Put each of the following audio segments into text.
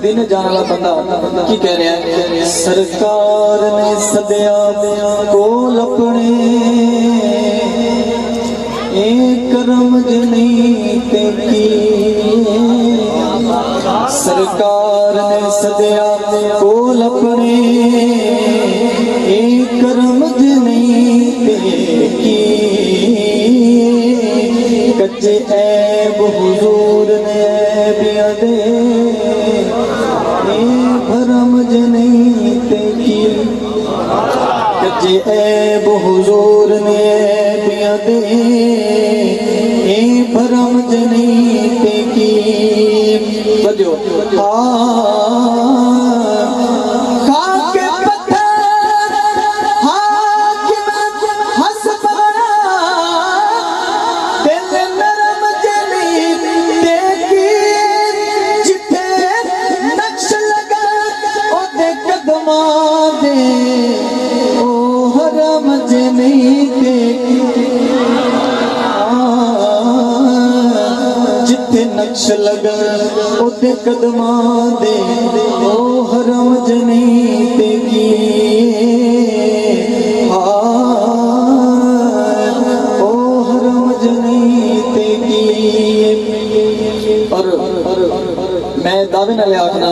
मदीने जाने वाला बंदा की कह रहा है, सरकार ने सदया कोल अपने करम नहीं ते की। सरकार ने सदया कोल अपने करम नहीं ते की। कच्चे ऐब हुजूर ने बिया दे भरम नहीं ते की। कच्चे ऐब हुजूर ने बिया दे भरम नहीं ते की। बजो जिथे नक्श लगा ओते कदमा दे ओ हरम जनी ते की। ओ हरम जनी ते की। और मैं दावे नाल आखना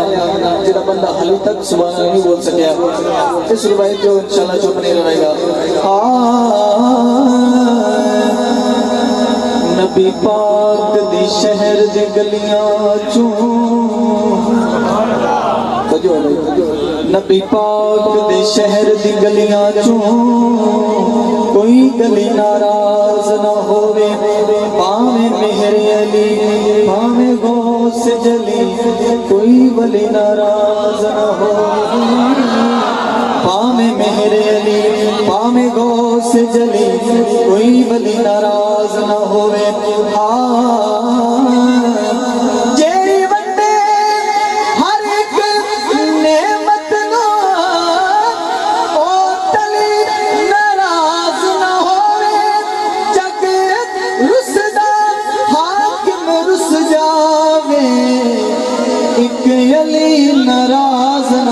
जेड़ा बंदा हाली तक सुभान अल्लाह नहीं बोल सकिया इस रिवायत जो इंशाल्लाह चुप नहीं रहेगा। नबी पाक दी शहर दे गलियां चूं, नबी पाक दे शहर दी गलियां चूं कोई गली नाराज न होवे। पावे मेहर अली पावे गौस जली कोई वली नाराज न होवे। पावे मेहर अली पावे गौस जली कोई वली नाराज न होवे। जेरी वंडे हर एक नेमत नो ओ तली नाराज न होवे। जग रुसदा हाकिम रुस जावे एक अली नाराज न।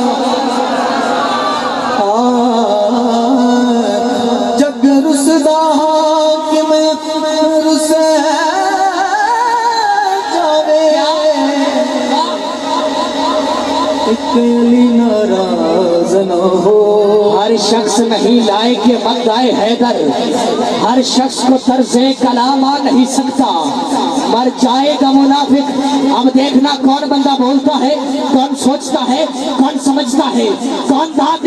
जग रुसदा हाकिम रुस जावे एक अली नाराज न हो। हर शख्स नहीं लायक ये मत आए हैदर, हर शख्स को तर्ज़े कलाम आ नहीं सकता। मर जाएगा मुनाफिक। अब देखना कौन बंदा बोलता है, कौन सोचता है, कौन समझता है, कौन